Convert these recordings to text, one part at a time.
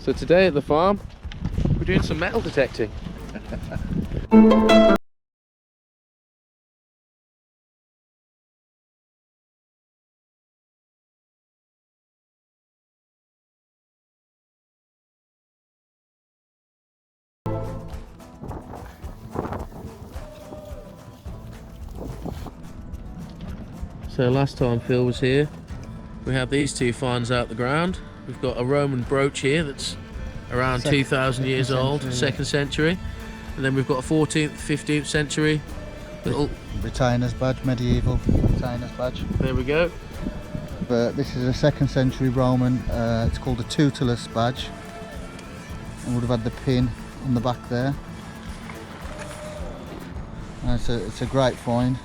So today at the farm, we're doing some metal detecting. So last time Phil was here, we had these two finds out the ground. We've got a Roman brooch here that's around 2,000 years old, second century. And then we've got a 14th, 15th century little retainer's badge, medieval retainer's badge. There we go. But this is a 2nd century Roman, it's called a tutelus badge. And would have had the pin on the back there. And it's a great find.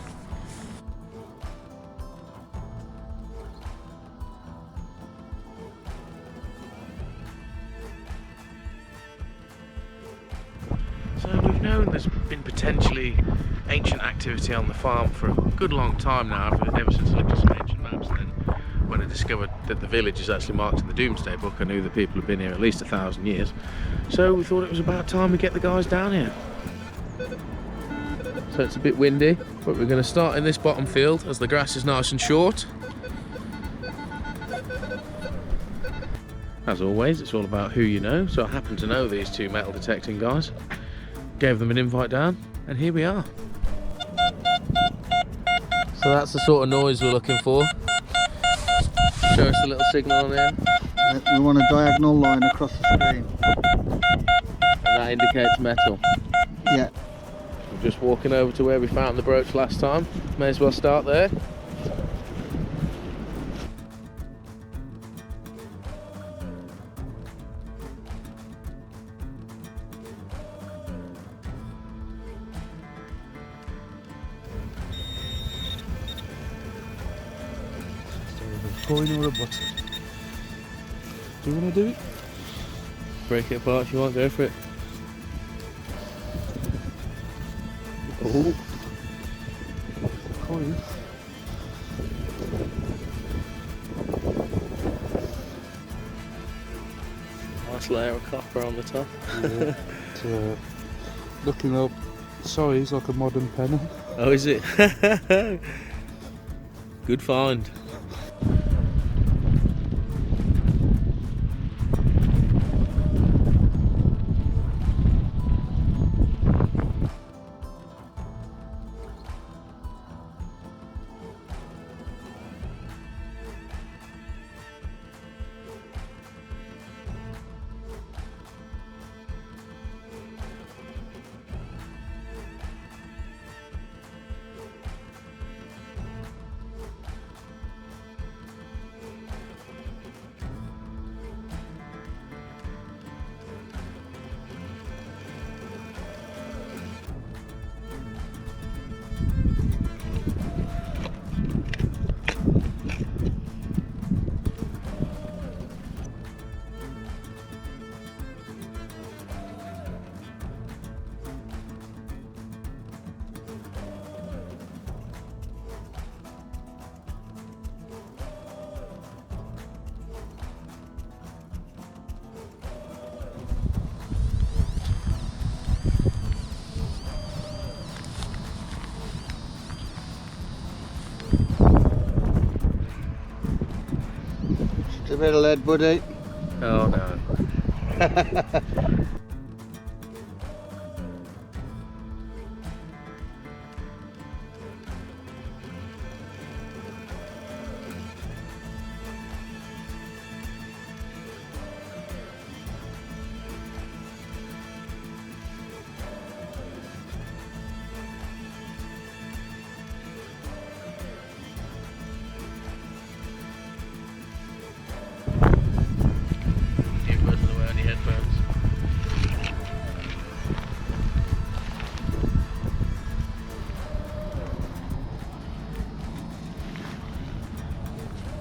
So we've known there's been potentially ancient activity on the farm for a good long time now, ever since I looked at some ancient maps. And then when I discovered that the village is actually marked in the Doomsday Book, I knew that people have been here at least 1,000 years. So we thought it was about time we get the guys down here. So it's a bit windy, but we're going to start in this bottom field as the grass is nice and short. As always, it's all about who you know, so I happen to know these two metal detecting guys. Gave them an invite down, and here we are. So that's the sort of noise we're looking for. Show us the little signal on there. We want a diagonal line across the screen. And that indicates metal. Yeah. We're just walking over to where we found the brooch last time. May as well start there. Coin or a button? Do you want to do it? Break it apart if you want, go for it. Oh. Coin. Nice layer of copper on the top. Yeah. It's, looking up size like a modern penny. Oh, is it? Good find. A bit of lead, buddy. Oh no.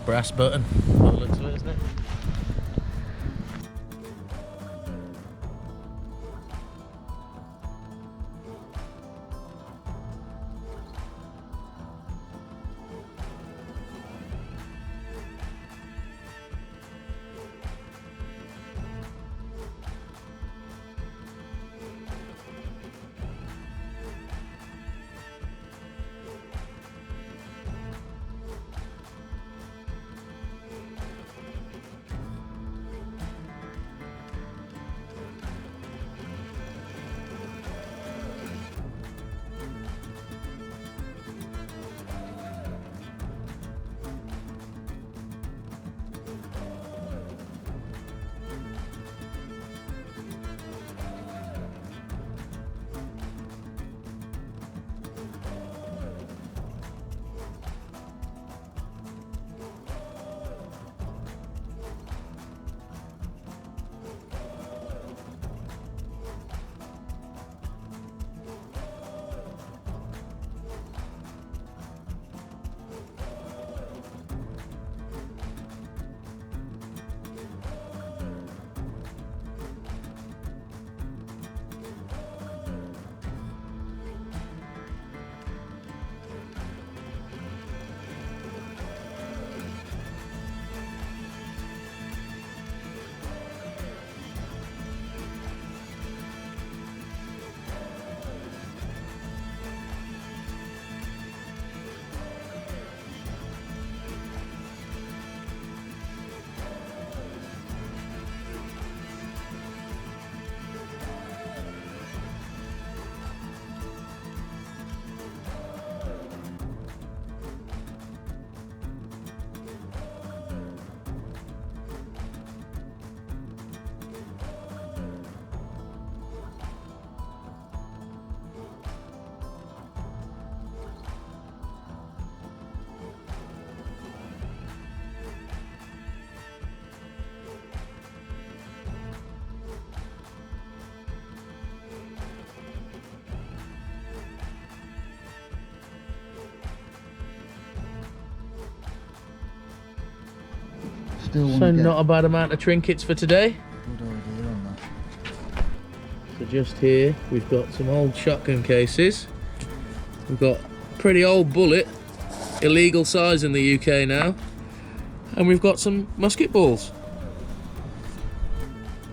Brass button, by the looks of it, isn't it? still want So to get not a bad amount of trinkets for today. good idea on that. So just here we've got some old shotgun cases. We've got a pretty old bullet, illegal size in the UK now, and we've got some musket balls.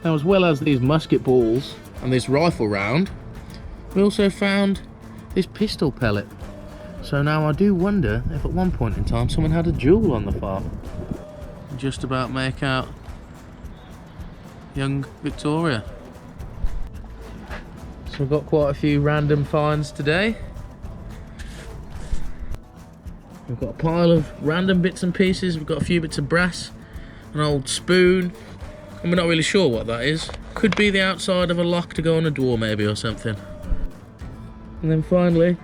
Now, as well as these musket balls and this rifle round, we also found this pistol pellet. So now I do wonder if at one point in time someone had a duel on the farm. Just about make out young Victoria. So we've got quite a few random finds today. We've got a pile of random bits and pieces. We've got a few bits of brass, an old spoon, and we're not really sure what that is. Could be the outside of a lock to go on a door maybe or something. And then finally,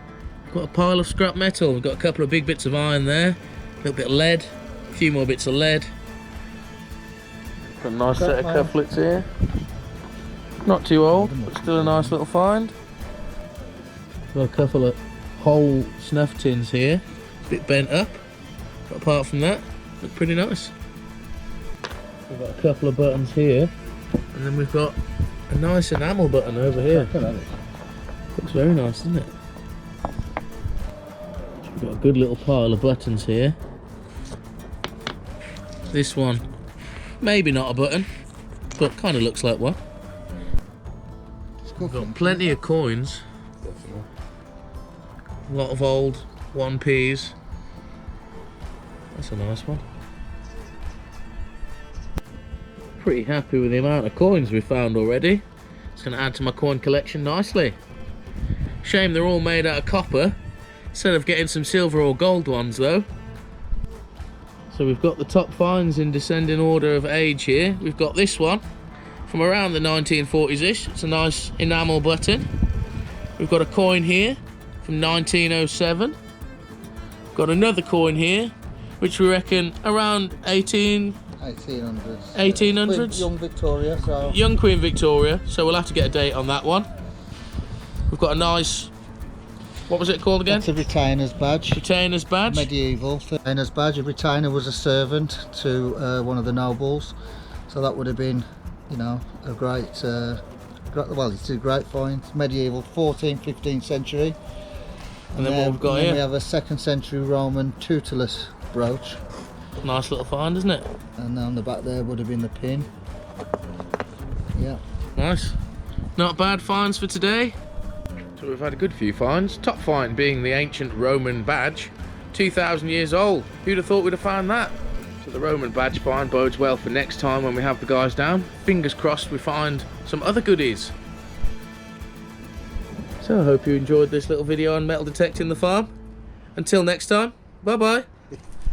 we've got a pile of scrap metal. We've got a couple of big bits of iron there, a little bit of lead, a few more bits of lead. Got a nice set of cufflets here. Not too old, but still a nice little find. Got a couple of whole snuff tins here, a bit bent up, but apart from that, look pretty nice. We've got a couple of buttons here, and then we've got a nice enamel button over here. Looks very nice, doesn't it? We've got a good little pile of buttons here. This one, maybe not a button, but kind of looks like one. We've got plenty of coins. A lot of old 1p's. That's a nice one. Pretty happy with the amount of coins we've found already. It's going to add to my coin collection nicely. Shame they're all made out of copper instead of getting some silver or gold ones though. So we've got the top finds in descending order of age here. We've got this one from around the 1940s-ish. It's a nice enamel button. We've got a coin here from 1907. We've got another coin here which we reckon around 1800s. 1800s. Young Victoria, so Young Queen Victoria, so we'll have to get a date on that one. We've got a nice, what was it called again? it's a retainer's badge. Retainer's badge. Medieval retainer's badge. A retainer was a servant to one of the nobles, so that would have been, you know, a great, well, it's a great find. Medieval, 14th, 15th century. And then what we've got here? We have a 2nd century Roman toothless brooch. Nice little find, isn't it? And on the back there would have been the pin. Yeah. Nice. Not bad finds for today. So we've had a good few finds. Top find being the ancient Roman badge. 2,000 years old. Who'd have thought we'd have found that? So the Roman badge find bodes well for next time when we have the guys down. Fingers crossed we find some other goodies. So I hope you enjoyed this little video on metal detecting the farm. Until next time, bye bye.